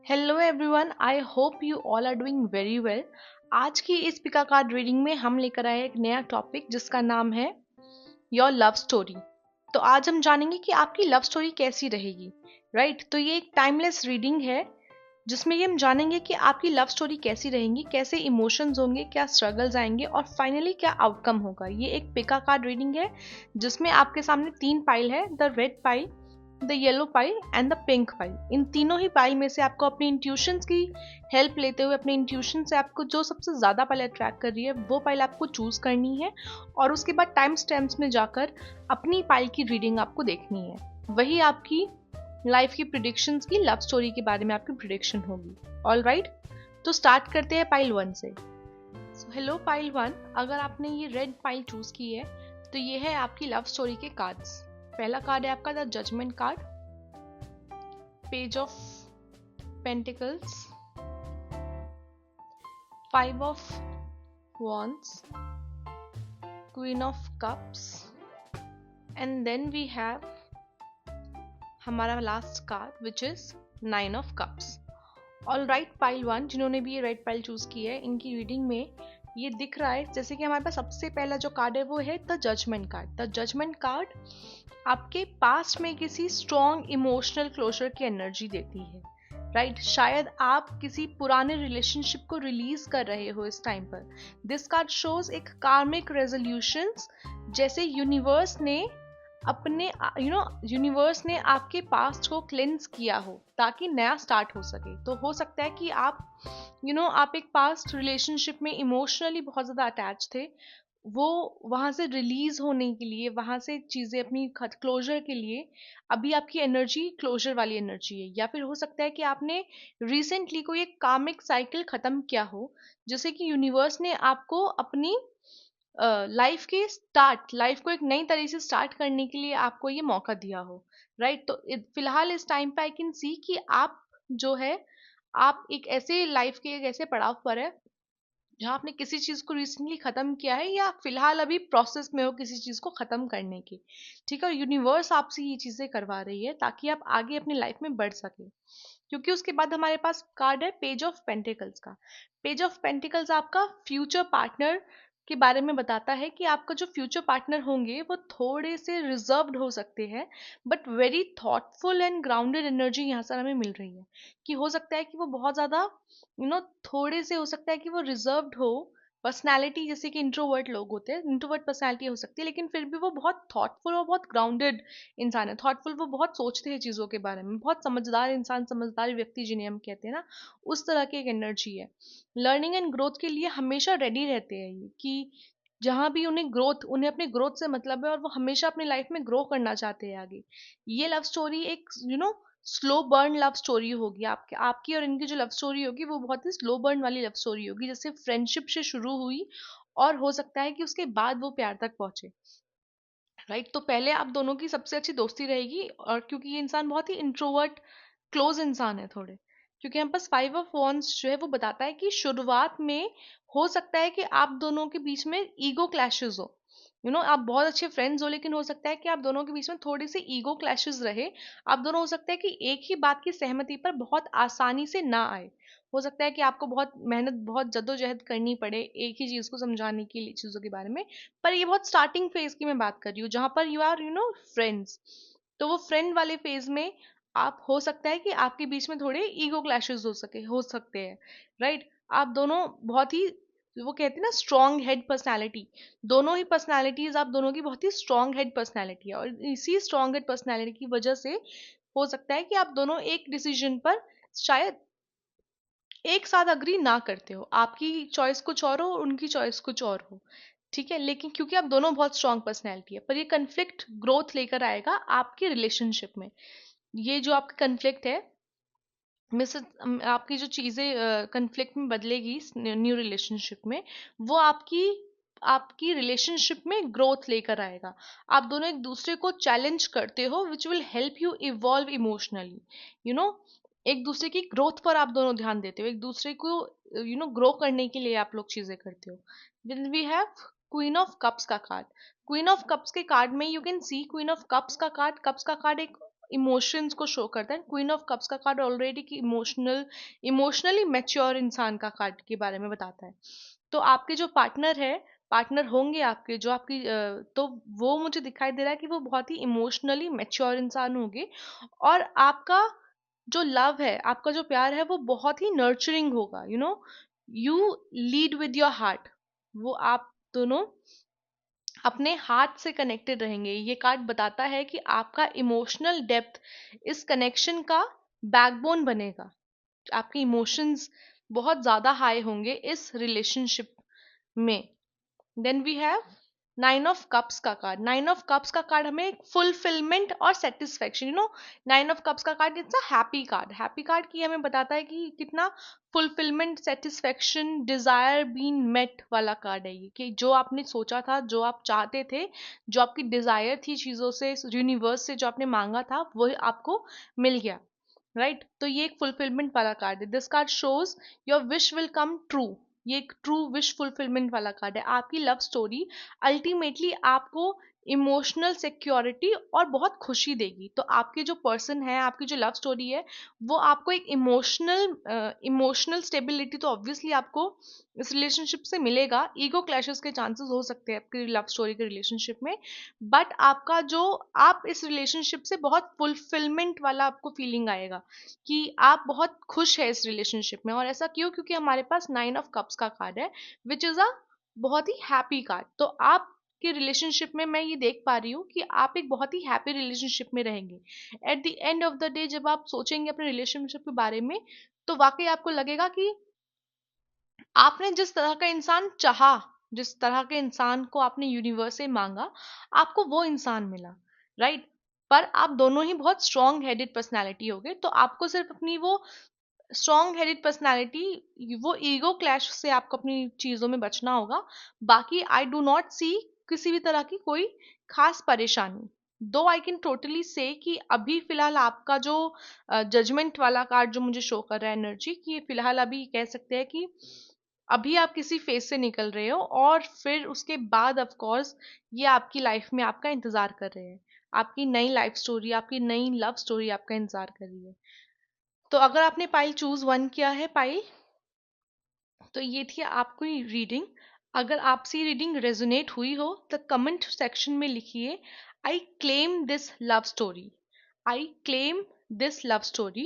Hello everyone, I hope you all are doing very well. आज की इस पिका card reading में हम लेकर आए एक नया टॉपिक जिसका नाम है योर लव स्टोरी। तो आज हम जानेंगे कि आपकी लव स्टोरी कैसी रहेगी। राइट, तो ये एक टाइमलेस रीडिंग है जिसमें ये हम जानेंगे कि आपकी लव स्टोरी कैसी रहेंगी, कैसे इमोशंस होंगे, क्या स्ट्रगल्स आएंगे और फाइनली क्या आउटकम होगा। ये एक पिका कार्ड रीडिंग है जिसमें आपके सामने तीन पाइल है, the red pile, the yellow pile and the pink pile. इन तीनों ही पाइल में से आपको अपनी इंट्यूशंस की हेल्प लेते हुए अपने इंट्यूशन से आपको जो सबसे ज़्यादा पाइल अट्रैक्ट कर रही है वो पाइल आपको चूज करनी है और उसके बाद टाइम स्टैम्प्स में जाकर अपनी पाइल की रीडिंग आपको देखनी है। वही आपकी लाइफ की प्रिडिक्शंस की, लव स्टोरी के बारे में आपकी प्रिडिक्शन होगी। ऑल राइट, तो स्टार्ट करते हैं पाइल वन से। हेलो पाइल वन, अगर आपने ये रेड पाइल चूज की है तो ये है आपकी लव स्टोरी के कार्ड्स। पहला कार्ड है आपका the judgement card, page of pentacles, five of wands, queen of cups and then we have हमारा last card which is nine of cups. All right pile one, जिन्होंने भी ये red pile choose की है, इनकी reading में ये दिख रहा है जैसे कि हमारे पास सबसे पहला जो कार्ड है वो है the judgement card. The judgement card आपके पास्ट में किसी स्ट्रॉन्ग इमोशनल क्लोजर की एनर्जी देती है। राइट, शायद आप किसी पुराने रिलेशनशिप को रिलीज कर रहे हो इस टाइम पर। दिस कार्ड शोज एक कार्मिक रेजोल्यूशंस, जैसे यूनिवर्स ने अपने यूनिवर्स ने आपके पास्ट को क्लेंस किया हो ताकि नया स्टार्ट हो सके। तो हो सकता है कि आप आप एक पास्ट रिलेशनशिप में इमोशनली बहुत ज़्यादा अटैच थे, वो वहां से रिलीज होने के लिए, वहां से चीजें अपनी क्लोजर के लिए अभी आपकी एनर्जी क्लोजर वाली एनर्जी है। या फिर हो सकता है कि आपने रिसेंटली कोई एक कामिक साइकिल खत्म किया हो, जैसे कि यूनिवर्स ने आपको अपनी लाइफ के स्टार्ट, लाइफ को एक नई तरह से स्टार्ट करने के लिए आपको ये मौका दिया हो। राइट, तो फिलहाल इस टाइम पे आई कैन सी कि आप जो है, आप एक ऐसे लाइफ के एक ऐसे पड़ाव पर है जहाँ आपने किसी चीज को रिसेंटली खत्म किया है या फिलहाल अभी प्रोसेस में हो किसी चीज को खत्म करने की। ठीक है, और यूनिवर्स आपसे ये चीजें करवा रही है ताकि आप आगे अपनी लाइफ में बढ़ सके। क्योंकि उसके बाद हमारे पास कार्ड है पेज ऑफ पेंटिकल्स का। पेज ऑफ पेंटिकल्स आपका फ्यूचर पार्टनर के बारे में बताता है कि आपका जो फ्यूचर पार्टनर होंगे वो थोड़े से रिजर्व्ड हो सकते हैं, but very thoughtful and grounded energy यहाँ से हमें मिल रही है। कि हो सकता है कि वो बहुत ज़्यादा थोड़े से हो सकता है कि वो रिजर्व्ड हो पर्सनैलिटी, जैसे कि इंट्रोवर्ट लोग होते हैं, इंट्रोवर्ट पर्सनैलिटी हो सकती है, लेकिन फिर भी वो बहुत थॉटफुल और बहुत ग्राउंडेड इंसान है। थॉटफुल, वो बहुत सोचते हैं चीज़ों के बारे में, बहुत समझदार इंसान, समझदार व्यक्ति जिन्हें हम कहते हैं ना, उस तरह की एक एनर्जी है। लर्निंग एंड ग्रोथ के लिए हमेशा रेडी रहते हैं ये, कि जहाँ भी उन्हें अपने ग्रोथ से मतलब है और वो हमेशा अपनी लाइफ में ग्रो करना चाहते हैं आगे। ये लव स्टोरी एक स्लो बर्न लव स्टोरी होगी। आपके आपकी और इनकी जो लव स्टोरी होगी वो बहुत ही स्लो बर्न वाली लव स्टोरी होगी, जैसे फ्रेंडशिप से शुरू हुई और हो सकता है कि उसके बाद वो प्यार तक पहुंचे। राइट, तो पहले आप दोनों की सबसे अच्छी दोस्ती रहेगी, और क्योंकि ये इंसान बहुत ही इंट्रोवर्ट क्लोज इंसान है थोड़े, क्योंकि हम पास फाइव ऑफ वॉन्ड्स जो है वो बताता है कि शुरुआत में हो सकता है कि आप दोनों के बीच में ईगो क्लैशेस हो। आप बहुत अच्छे फ्रेंड्स हो, लेकिन हो सकता है कि आप दोनों के बीच में थोड़ी सी ईगो क्लैशेस रहे। आप दोनों हो सकता है कि एक ही बात की सहमति पर बहुत आसानी से ना आए। हो सकता है कि आपको बहुत मेहनत, बहुत जद्दोजहद करनी पड़े एक ही चीज को समझाने के लिए, चीजों के बारे में। पर ये बहुत स्टार्टिंग फेज की मैं बात कर रही हूँ, जहां पर यू आर फ्रेंड्स। तो वो फ्रेंड वाले फेज में आप, हो सकता है कि आपके बीच में थोड़े ईगो क्लैशेस हो सकते हैं। राइट, आप दोनों बहुत ही, वो कहते हैं ना, स्ट्रॉन्ग हेड पर्सनालिटी। दोनों ही पर्सनालिटीज आप दोनों की बहुत ही स्ट्रॉन्ग हेड पर्सनालिटी है, और इसी स्ट्रॉन्ग हेड पर्सनालिटी की वजह से हो सकता है कि आप दोनों एक डिसीजन पर शायद एक साथ अग्री ना करते हो, आपकी चॉइस कुछ और हो और उनकी चॉइस कुछ और हो। ठीक है, लेकिन क्योंकि आप दोनों बहुत स्ट्रांग पर्सनैलिटी है, पर ये कन्फ्लिक्ट ग्रोथ लेकर आएगा आपके रिलेशनशिप में। ये जो आपका कन्फ्लिक्ट है, मिस आपकी जो चीज़ें कन्फ्लिक्ट में बदलेगी न्यू रिलेशनशिप में, वो आपकी आपकी रिलेशनशिप में ग्रोथ लेकर आएगा। आप दोनों एक दूसरे को चैलेंज करते हो, which will help you evolve emotionally. You know एक दूसरे की ग्रोथ पर आप दोनों ध्यान देते हो, एक दूसरे को ग्रो करने के लिए आप लोग चीजें करते हो। Then we have queen of cups का कार्ड। क्वीन ऑफ कप्स के कार्ड में you can see, queen of cups का कार्ड, कप्स का कार्ड एक इमोशंस को शो करता है। क्वीन ऑफ कप्स का कार्ड ऑलरेडी कि इमोशनली मैच्योर इंसान का कार्ड के बारे में बताता है। तो आपके जो पार्टनर होंगे आपके, जो आपकी तो वो मुझे दिखाई दे रहा है कि वो बहुत ही इमोशनली मैच्योर इंसान होंगे, और आपका जो लव है, आपका जो प्यार है, वो बहुत ही नर्चरिंग होगा। You lead with your heart. वो आप दोनों अपने हार्ट से कनेक्टेड रहेंगे। ये कार्ड बताता है कि आपका इमोशनल डेप्थ इस कनेक्शन का बैकबोन बनेगा। आपके इमोशंस बहुत ज्यादा हाई होंगे इस रिलेशनशिप में। Then we have 9 of cups का कार्ड। 9 ऑफ कप्स का कार्ड हमें फुलफिलमेंट और सेटिस्फेक्शन, 9 ऑफ कप्स का card it's a happy card. Happy card की हमें बताता है कि कितना fulfilment, satisfaction, desire been met वाला कार्ड है ये, कि जो आपने सोचा था, जो आप चाहते थे, जो आपकी डिजायर थी चीजों से, यूनिवर्स से जो आपने मांगा था, वो आपको मिल गया। राइट तो ये एक फुलफिलमेंट वाला कार्ड है। This card shows your wish will come true. ये एक ट्रू विश फुलफिलमेंट वाला कार्ड है। आपकी लव स्टोरी अल्टीमेटली आपको इमोशनल सिक्योरिटी और बहुत खुशी देगी। तो आपके जो पर्सन है, आपकी जो लव स्टोरी है, वो आपको एक इमोशनल स्टेबिलिटी तो ऑब्वियसली आपको इस रिलेशनशिप से मिलेगा। ईगो क्लैशेस के चांसेस हो सकते हैं आपकी लव स्टोरी के रिलेशनशिप में, बट आपका जो आप इस रिलेशनशिप से बहुत फुलफिलमेंट वाला आपको फीलिंग आएगा कि आप बहुत खुश है इस रिलेशनशिप में। और ऐसा क्यों? क्योंकि हमारे पास 9 ऑफ कप्स का कार्ड है विच इज अ बहुत ही हैप्पी कार्ड। तो आप के रिलेशनशिप में मैं ये देख पा रही हूँ कि आप एक बहुत ही हैप्पी रिलेशनशिप में रहेंगे। At the end of the day जब आप सोचेंगे अपने रिलेशनशिप के बारे में, तो वाकई आपको लगेगा कि आपने जिस तरह का इंसान चाहा, जिस तरह के इंसान को आपने यूनिवर्स से मांगा, आपको वो इंसान मिला। राइट पर आप दोनों ही बहुत स्ट्रॉन्ग हेडेड पर्सनैलिटी हो गए, तो आपको सिर्फ अपनी वो स्ट्रॉन्ग हेडेड पर्सनैलिटी, वो ईगो क्लैश से आपको अपनी चीजों में बचना होगा। बाकी आई डू नॉट सी किसी भी तरह की कोई खास परेशानी। दो आई कैन टोटली से कि अभी फिलहाल आपका जो जजमेंट वाला कार्ड जो मुझे शो कर रहा है एनर्जी, कि फिलहाल अभी कह सकते हैं कि अभी आप किसी फेज से निकल रहे हो, और फिर उसके बाद ऑफ कोर्स ये आपकी लाइफ में आपका इंतजार कर रहे हैं। आपकी नई लाइफ स्टोरी, आपकी नई लव स्टोरी आपका इंतजार कर रही है। तो अगर आपने पाइल चूज 1 किया है पाइल, तो ये थी आपकी रीडिंग। अगर आपसे रीडिंग रेजोनेट हुई हो तो कमेंट सेक्शन में लिखिए I claim this love story, I claim this love story,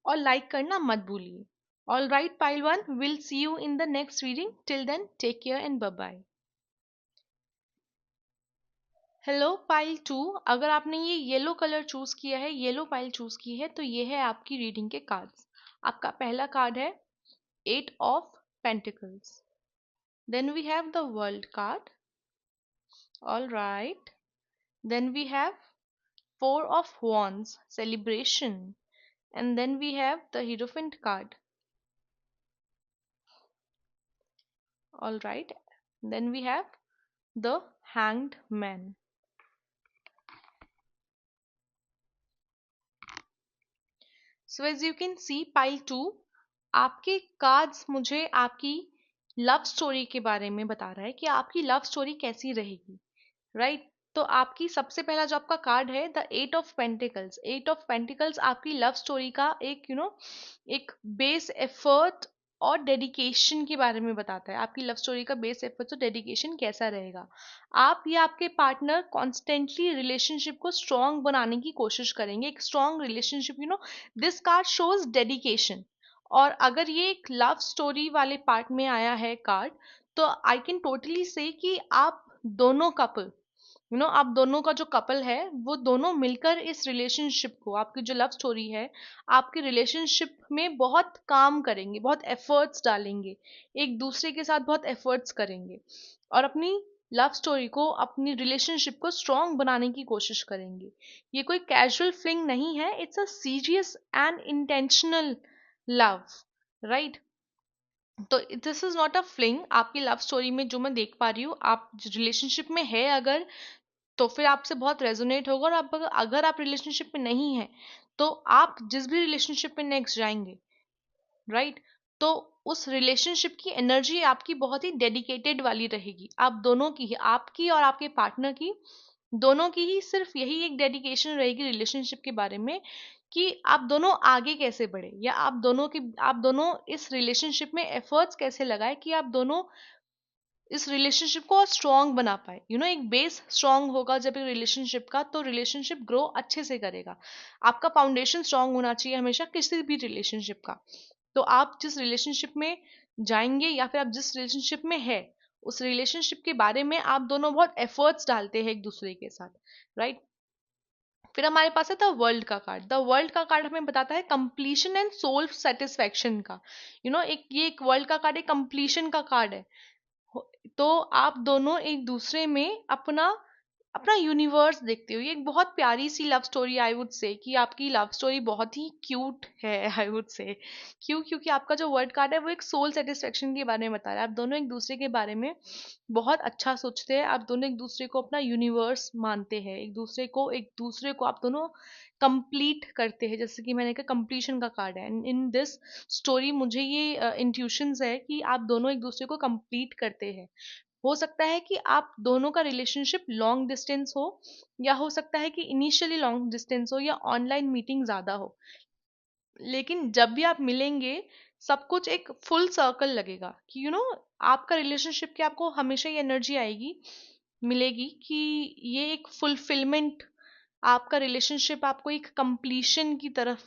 और लाइक करना मत भूलिए। All right pile 1, will see you in the next reading. Till then take care and bye bye. Hello pile 2, अगर आपने ये yellow colour choose किया है, yellow pile choose की है, तो ये है आपकी रीडिंग के कार्ड्स। आपका पहला कार्ड है 8 of Pentacles. Then we have the World card. All right. Then we have 4 of Wands, celebration. And then we have the Hierophant card. All right. Then we have the Hanged Man. So as you can see, pile 2, आपके cards मुझे आपकी love story के बारे में बता रहा है कि आपकी लव स्टोरी कैसी रहेगी। राइट तो आपकी सबसे पहला जो आपका कार्ड है the 8 of Pentacles। 8 of Pentacles आपकी लव स्टोरी का एक एक बेस एफर्ट और डेडिकेशन के बारे में बताता है। आपकी लव स्टोरी का बेस एफर्ट और डेडिकेशन कैसा रहेगा। आप या आपके पार्टनर कॉन्स्टेंटली रिलेशनशिप को स्ट्रॉन्ग बनाने की कोशिश करेंगे। एक strong relationship, this card shows dedication. और अगर ये एक लव स्टोरी वाले पार्ट में आया है कार्ड, तो आई कैन टोटली से कि आप दोनों कपल, आप दोनों का जो कपल है, वो दोनों मिलकर इस रिलेशनशिप को, आपकी जो लव स्टोरी है, आपके रिलेशनशिप में बहुत काम करेंगे, बहुत एफर्ट्स डालेंगे, एक दूसरे के साथ बहुत एफर्ट्स करेंगे, और अपनी लव स्टोरी को, अपनी रिलेशनशिप को स्ट्रॉन्ग बनाने की कोशिश करेंगे। ये कोई कैजुअल फ्लिंग नहीं है, it's a serious and intentional love. Right तो this is not a fling. आपकी लव स्टोरी में जो मैं देख पा रही हूँ, आप रिलेशनशिप में है अगर, तो फिर आपसे बहुत रेजोनेट होगा। और आप अगर आप रिलेशनशिप में नहीं है, तो आप जिस भी रिलेशनशिप में नेक्स्ट जाएंगे, राइट तो उस रिलेशनशिप की एनर्जी आपकी बहुत ही डेडिकेटेड वाली रहेगी। आप दोनों की, आपकी और आपके पार्टनर की दोनों की ही सिर्फ यही एक डेडिकेशन रहेगी रिलेशनशिप के बारे में कि आप दोनों आगे कैसे बढ़े, या आप दोनों इस रिलेशनशिप में एफर्ट्स कैसे लगाए कि आप दोनों इस रिलेशनशिप को स्ट्रांग बना पाए। एक बेस स्ट्रांग होगा जब एक रिलेशनशिप का, तो रिलेशनशिप ग्रो अच्छे से करेगा। आपका फाउंडेशन स्ट्रांग होना चाहिए हमेशा किसी भी रिलेशनशिप का। तो आप जिस रिलेशनशिप में जाएंगे या फिर आप जिस रिलेशनशिप में है, उस रिलेशनशिप के बारे में आप दोनों बहुत एफर्ट्स डालते हैं एक दूसरे के साथ, राइट। फिर हमारे पास है द वर्ल्ड का कार्ड। द वर्ल्ड का कार्ड हमें बताता है कंप्लीशन एंड सोल सेटिस्फेक्शन का। एक ये एक वर्ल्ड का कार्ड एक कंप्लीशन का कार्ड है। तो आप दोनों एक दूसरे में अपना अपना यूनिवर्स देखते हो। ये एक बहुत प्यारी सी love story, I would say कि आपकी लव स्टोरी बहुत ही क्यूट है, आई वुड से। क्यों? क्योंकि आपका जो वर्ड कार्ड है वो एक सोल सेटिस्फेक्शन के बारे में बता रहा है। आप दोनों एक दूसरे के बारे में बहुत अच्छा सोचते हैं, आप दोनों एक दूसरे को अपना यूनिवर्स मानते हैं, एक दूसरे को आप दोनों कंप्लीट करते हैं। जैसे कि मैंने कहा कंप्लीशन का कार्ड है, एंड इन दिस स्टोरी मुझे ये इंट्यूशंस है कि आप दोनों एक दूसरे को कंप्लीट करते हैं। हो सकता है कि आप दोनों का रिलेशनशिप लॉन्ग डिस्टेंस हो, या हो सकता है कि इनिशियली लॉन्ग डिस्टेंस हो, या ऑनलाइन मीटिंग ज्यादा हो, लेकिन जब भी आप मिलेंगे सब कुछ एक फुल सर्कल लगेगा कि आपका रिलेशनशिप की आपको हमेशा ये एनर्जी आएगी, मिलेगी कि ये एक फुलफिलमेंट, आपका रिलेशनशिप आपको एक कंप्लीशन की तरफ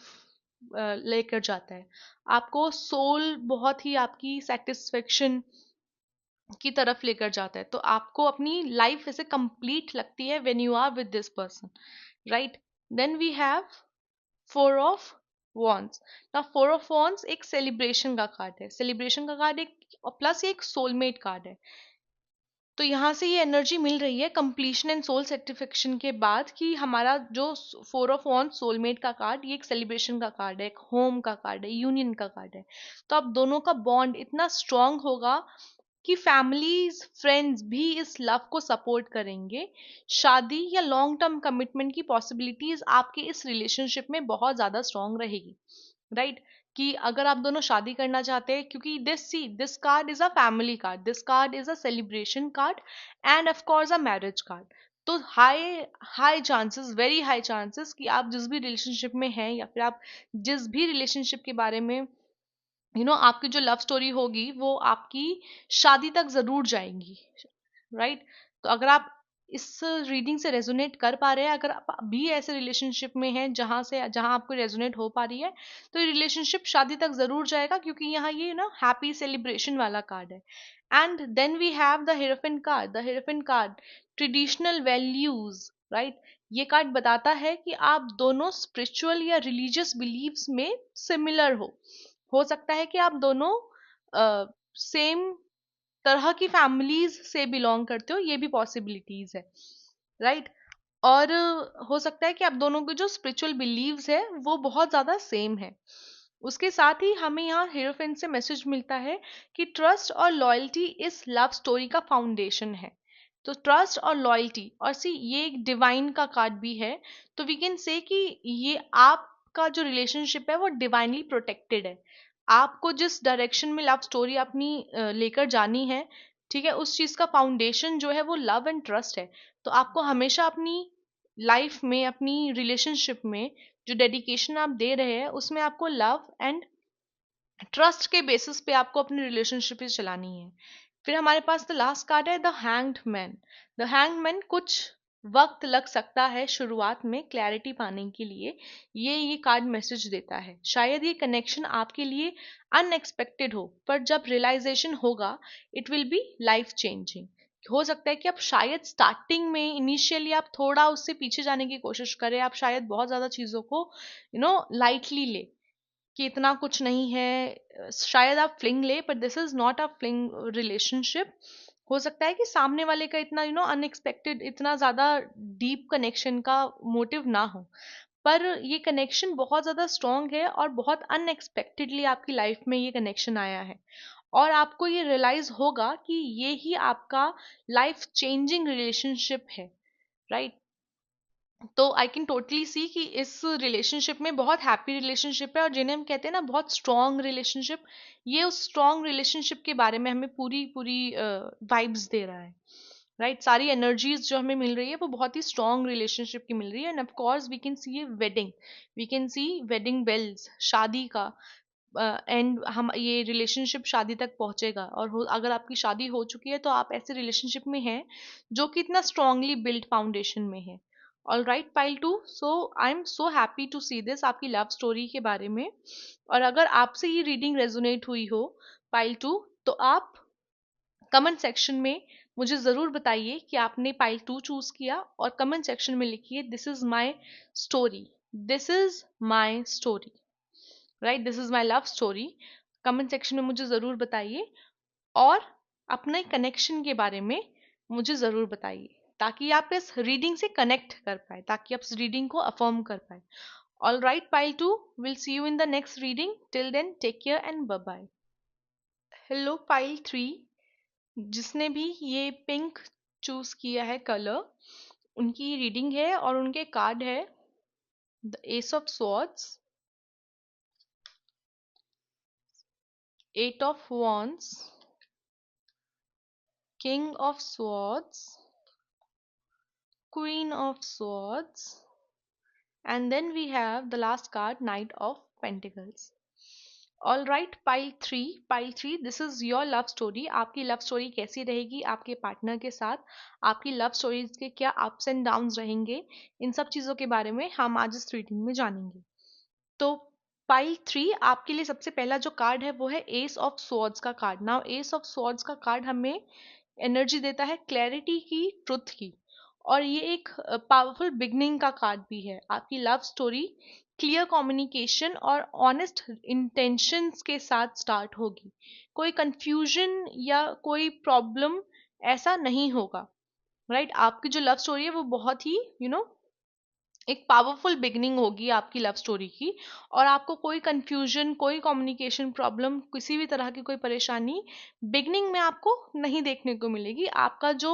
लेकर जाता है। आपको सोल बहुत ही आपकी सेटिस्फेक्शन की तरफ लेकर जाता है। तो आपको अपनी लाइफ ऐसे कंप्लीट लगती है when you are with this person, right. Then we have four of wands. ना फोर ऑफ वॉन्ड्स एक सेलिब्रेशन का कार्ड है। सेलिब्रेशन का कार्ड एक प्लस एक सोलमेट कार्ड है। तो यहाँ से ये एनर्जी मिल रही है कंप्लीशन एंड सोल सेटिस्फेक्शन के बाद कि हमारा जो फोर ऑफ वॉन्ड्स सोलमेट का कार्ड, ये एक सेलिब्रेशन का कार्ड है, एक होम का कार्ड है, यूनियन का कार्ड है। तो आप दोनों का बॉन्ड इतना स्ट्रांग होगा कि फैमिलीज फ्रेंड्स भी इस लव को सपोर्ट करेंगे। शादी या लॉन्ग टर्म कमिटमेंट की पॉसिबिलिटीज आपके इस रिलेशनशिप में बहुत ज्यादा स्ट्रांग रहेगी, राइट। कि अगर आप दोनों शादी करना चाहते हैं, क्योंकि this card is a family card, this card is a celebration card, and of course a marriage card. तो high high chances, very high chances कि आप जिस भी रिलेशनशिप में हैं, या फिर आप जिस भी रिलेशनशिप के बारे में आपकी जो लव स्टोरी होगी वो आपकी शादी तक जरूर जाएंगी, राइट। तो अगर आप इस रीडिंग से रेजोनेट कर पा रहे हैं, अगर आप भी ऐसे रिलेशनशिप में हैं जहां आपको रेजोनेट हो पा रही है, तो ये रिलेशनशिप शादी तक जरूर जाएगा, क्योंकि यहाँ ये हैप्पी सेलिब्रेशन वाला कार्ड है। And then we have the hierophant card. The hierophant card traditional values, right. ये कार्ड बताता है कि आप दोनों स्पिरिचुअल या रिलीजियस बिलीव्स में सिमिलर हो सकता है कि आप दोनों सेम तरह की फैमिलीज से बिलोंग करते हो, ये भी पॉसिबिलिटीज है, राइट। और हो सकता है कि आप दोनों के जो स्पिरिचुअल बिलीव्स है वो बहुत ज्यादा सेम है। उसके साथ ही हमें यहाँ हीरोफेंट से मैसेज मिलता है कि ट्रस्ट और लॉयल्टी इस लव स्टोरी का फाउंडेशन है। तो ट्रस्ट और लॉयल्टी, और सी ये एक डिवाइन का कार्ड भी है। तो वी कैन से कि ये आपका जो रिलेशनशिप है वो डिवाइनली प्रोटेक्टेड है। आपको जिस डायरेक्शन में लव स्टोरी अपनी लेकर जानी है, ठीक है, उस चीज का फाउंडेशन जो है वो लव एंड ट्रस्ट है। तो आपको हमेशा अपनी लाइफ में, अपनी रिलेशनशिप में जो डेडिकेशन आप दे रहे हैं उसमें आपको लव एंड ट्रस्ट के बेसिस पे आपको अपनी रिलेशनशिप चलानी है। फिर हमारे पास द लास्ट कार्ड है the hanged man. The hanged man, कुछ वक्त लग सकता है शुरुआत में क्लैरिटी पाने के लिए, ये कार्ड मैसेज देता है। शायद ये कनेक्शन आपके लिए अनएक्सपेक्टेड हो, पर जब रियलाइजेशन होगा it will be life changing. हो सकता है कि आप शायद स्टार्टिंग में इनिशियली आप थोड़ा उससे पीछे जाने की कोशिश करें, आप शायद बहुत ज्यादा चीजों को लाइटली ले कि इतना कुछ नहीं है, शायद आप फ्लिंग ले, but this is not a fling relationship. हो सकता है कि सामने वाले का इतना अनएक्सपेक्टेड, इतना ज्यादा डीप कनेक्शन का मोटिव ना हो, पर ये कनेक्शन बहुत ज्यादा स्ट्रांग है और बहुत अनएक्सपेक्टेडली आपकी लाइफ में ये कनेक्शन आया है, और आपको ये रियलाइज होगा कि ये ही आपका लाइफ चेंजिंग रिलेशनशिप है, राइट। तो आई कैन टोटली सी कि इस रिलेशनशिप में बहुत हैप्पी रिलेशनशिप है, और जिन्हें हम कहते हैं ना बहुत स्ट्रॉन्ग रिलेशनशिप, ये उस स्ट्रॉन्ग रिलेशनशिप के बारे में हमें पूरी पूरी वाइब्स दे रहा है। राइट सारी एनर्जीज जो हमें मिल रही है वो बहुत ही स्ट्रॉन्ग रिलेशनशिप की मिल रही है and of course we can see a wedding, we can see wedding bells, शादी का एंड हम ये रिलेशनशिप शादी तक पहुंचेगा और अगर आपकी शादी हो चुकी है तो आप ऐसे रिलेशनशिप में हैं जो कि इतना स्ट्रांगली बिल्ड फाउंडेशन में है। All right pile two, so I am so happy to see this आपकी लव स्टोरी के बारे में। और अगर आपसे ये रीडिंग रेजोनेट हुई हो पाइल टू, तो आप कमेंट सेक्शन में मुझे ज़रूर बताइए कि आपने पाइल टू चूज किया और कमेंट सेक्शन में लिखिए this is my story, this is my story, right this is my love story. Comment section में मुझे ज़रूर बताइए और अपने कनेक्शन के बारे में मुझे ज़रूर बताइए ताकि आप इस रीडिंग से कनेक्ट कर पाए, ताकि आप इस रीडिंग को अफर्म कर पाए। All right pile two, will see you in the next reading, till then take care and bye bye. Hello pile three, जिसने भी ये पिंक चूज किया है कलर, उनकी रीडिंग है और उनके कार्ड है the ace of swords, eight of wands, king of swords, queen of swords, and then we have the last card, knight of pentacles. All right pile three, this is your love story. आपकी love story कैसी रहेगी आपके partner के साथ, आपकी love stories के क्या ups and downs रहेंगे, इन सब चीज़ों के बारे में हम आज इस रीडिंग में जानेंगे। तो पाइल थ्री, आपके लिए सबसे पहला जो कार्ड है वो है एस ऑफ स्वॉर्ड्स का card. Now S of swords का कार्ड हमें एनर्जी देता है क्लैरिटी की, ट्रुथ की, और ये एक पावरफुल बिगनिंग का कार्ड भी है। आपकी लव स्टोरी क्लियर कम्युनिकेशन और ऑनेस्ट इंटेंशंस के साथ स्टार्ट होगी। कोई कंफ्यूजन या कोई प्रॉब्लम ऐसा नहीं होगा, राइट आपकी जो लव स्टोरी है वो बहुत ही एक पावरफुल बिगनिंग होगी आपकी लव स्टोरी की, और आपको कोई कंफ्यूजन, कोई कम्युनिकेशन प्रॉब्लम, किसी भी तरह की कोई परेशानी बिगनिंग में आपको नहीं देखने को मिलेगी। आपका जो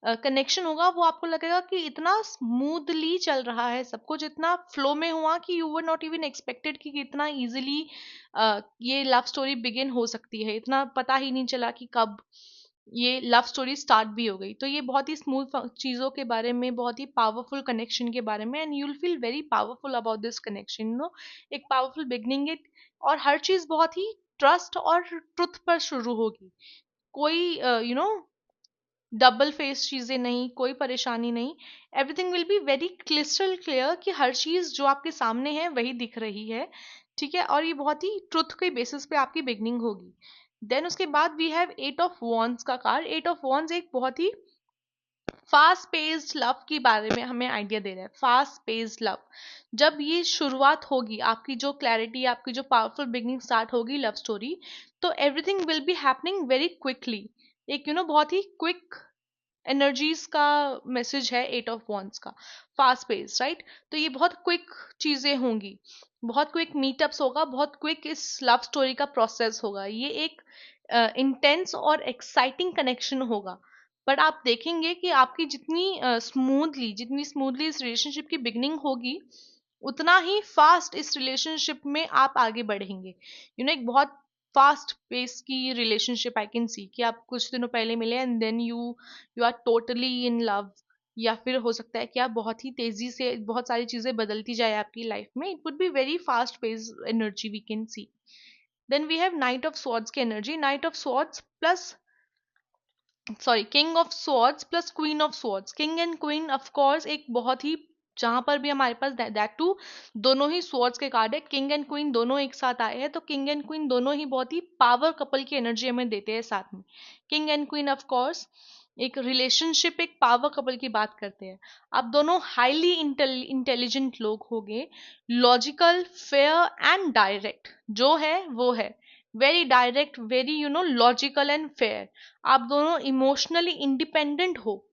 कनेक्शन होगा वो आपको लगेगा कि इतना स्मूथली चल रहा है सब कुछ, इतना फ्लो में हुआ कि you were not even expected कि इतना इजीली ये लव स्टोरी बिगिन हो सकती है। इतना पता ही नहीं चला कि कब ये लव स्टोरी स्टार्ट भी हो गई। तो ये बहुत ही स्मूथ चीज़ों के बारे में, बहुत ही पावरफुल कनेक्शन के बारे में, and you will feel very powerful about this connection, एक पावरफुल बिगनिंग है। और हर चीज़ बहुत ही ट्रस्ट और ट्रुथ पर शुरू होगी। कोई डबल फेस चीज़ें नहीं, कोई परेशानी नहीं। Everything will be very crystal clear कि हर चीज़ जो आपके सामने है वही दिख रही है, ठीक है। और ये बहुत ही ट्रुथ के बेसिस पे आपकी बिगनिंग होगी। देन उसके बाद we have eight of wands का कार्ड। एट ऑफ वॉन्ड्स एक बहुत ही फास्ट पेस्ड लव के बारे में हमें आइडिया दे रहा है। फास्ट पेस्ड लव, जब ये शुरुआत होगी आपकी, जो क्लैरिटी, आपकी जो पावरफुल बिगनिंग स्टार्ट होगी लव स्टोरी, तो everything will be happening very quickly. एक बहुत ही क्विक एनर्जीज का मैसेज है एट ऑफ वॉन्ड्स का, फास्ट पेस, राइट। तो ये बहुत क्विक चीजें होंगी, बहुत क्विक मीटअप्स होगा, बहुत क्विक इस लव स्टोरी का प्रोसेस होगा। ये एक इंटेंस और एक्साइटिंग कनेक्शन होगा। बट आप देखेंगे कि आपकी जितनी स्मूथली इस रिलेशनशिप की बिगनिंग होगी, उतना ही फास्ट इस रिलेशनशिप में आप आगे बढ़ेंगे। एक बहुत फास्ट पेस की रिलेशनशिप आई कैन सी कि आप कुछ दिनों पहले मिले and then you you are totally in love, या फिर हो सकता है कि आप बहुत ही तेजी से बहुत सारी चीजें बदलती जाए आपकी लाइफ में। It would be very fast pace energy we can see. Then we have knight of swords की energy. Knight of swords plus king of swords plus queen of swords. King and queen of course एक बहुत ही, जहां पर भी हमारे पास that to दोनों ही swords के card है, किंग एंड क्वीन दोनों एक साथ आए हैं, तो किंग एंड क्वीन दोनों ही बहुत ही पावर कपल की एनर्जी हमें देते हैं साथ में। King and queen of course एक रिलेशनशिप, एक पावर कपल की बात करते हैं। आप दोनों हाईली इंटेलिजेंट लोग होंगे, लॉजिकल, फेयर एंड डायरेक्ट, जो है वो है, very direct, very logical and fair. आप दोनों इमोशनली इंडिपेंडेंट हो,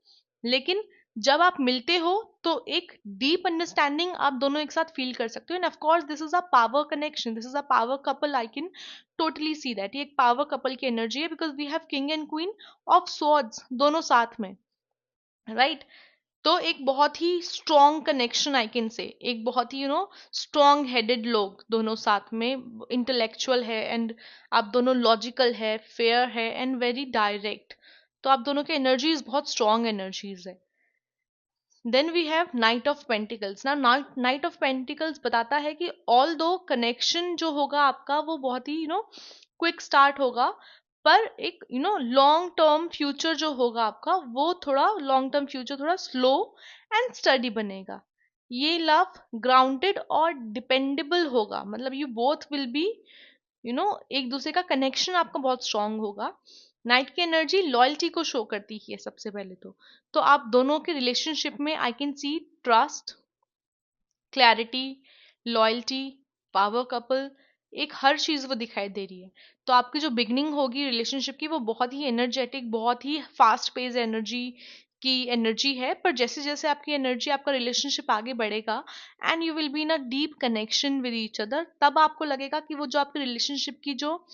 लेकिन जब आप मिलते हो तो एक डीप अंडरस्टैंडिंग आप दोनों एक साथ फील कर सकते हो। And of course this is a power connection, this is a power couple, I can totally see that ये एक पावर कपल की एनर्जी है, because we have king and queen of swords दोनों साथ में, राइट। तो एक बहुत ही strong connection I can say, एक बहुत ही स्ट्रॉन्ग हेडेड लोग दोनों साथ में, इंटेलेक्चुअल है, एंड आप दोनों लॉजिकल है, फेयर है, एंड वेरी डायरेक्ट। तो आप दोनों के एनर्जीज बहुत स्ट्रॉन्ग एनर्जीज है. Then we have knight of pentacles ना. नाइट ऑफ पेंटिकल्स बताता है कि ऑल दो कनेक्शन जो होगा आपका वो बहुत ही क्विक स्टार्ट होगा, पर एक लॉन्ग टर्म फ्यूचर जो होगा आपका वो थोड़ा लॉन्ग टर्म फ्यूचर थोड़ा स्लो एंड स्टडी बनेगा. ये लव ग्राउंडेड और डिपेंडेबल होगा, मतलब यू बोथ विल बी एक दूसरे का कनेक्शन आपका बहुत स्ट्रांग होगा. नाइट की एनर्जी लॉयल्टी को शो करती है सबसे पहले तो आप दोनों के रिलेशनशिप में आई can C trust, clarity, loyalty, power couple, एक हर चीज वो दिखाई दे रही है. तो आपकी जो बिगनिंग होगी रिलेशनशिप की वो बहुत ही एनर्जेटिक, बहुत ही फास्ट पेस एनर्जी की एनर्जी है. पर जैसे जैसे आपकी एनर्जी, आपका रिलेशनशिप आगे बढ़ेगा and you will be in a deep connection with each other, तब आपको लगेगा कि वो जो आपके रिलेशनशिप की जो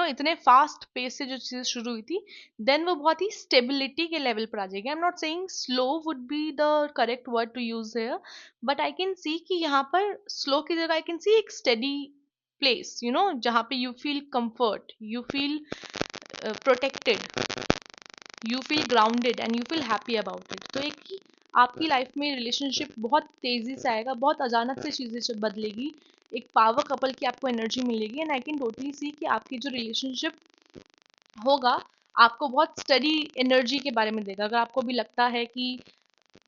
इतने फास्ट पेस से जो चीज़ शुरू हुई थी, देन वो बहुत ही स्टेबिलिटी के लेवल पर आ जाएगी. I am not saying slow would be the correct word to use here, but I can see कि यहाँ पर स्लो की जगह आई कैन सी एक स्टेडी प्लेस, जहाँ पे you feel comfort, you feel protected, you feel grounded and you feel happy about it. तो एक ही आपकी लाइफ में रिलेशनशिप बहुत तेजी से आएगा, बहुत अचानक से चीजें बदलेगी, एक पावर कपल की आपको एनर्जी मिलेगी. एंड आई कैन टोटली सी कि आपकी जो रिलेशनशिप होगा आपको बहुत स्टडी एनर्जी के बारे में देगा. अगर आपको भी लगता है कि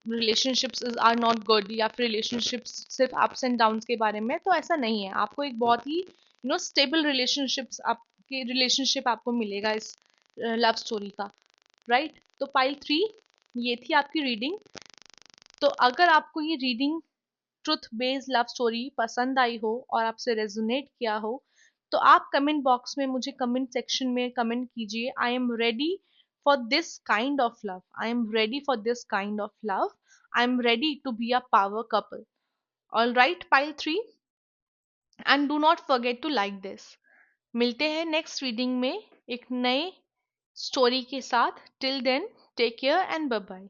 रिलेशनशिप्स आर नॉट गुड या फिर रिलेशनशिप्स सिर्फ अप्स एंड डाउन्स के बारे में, तो ऐसा नहीं है. आपको एक बहुत ही स्टेबल रिलेशनशिप आपको मिलेगा इस लव स्टोरी का, राइट. तो पाइल 3 ये थी आपकी रीडिंग. तो अगर आपको ये reading truth based love story पसंद आई हो और आपसे रेजोनेट किया हो, तो आप कमेंट बॉक्स में मुझे कमेंट सेक्शन में कमेंट कीजिए, I am ready for this kind of love, I am ready for this kind of love, I am ready to be a power couple. All right pile 3, and do not forget to like this. मिलते हैं next reading में एक नए story के साथ. Till then take care and bye bye.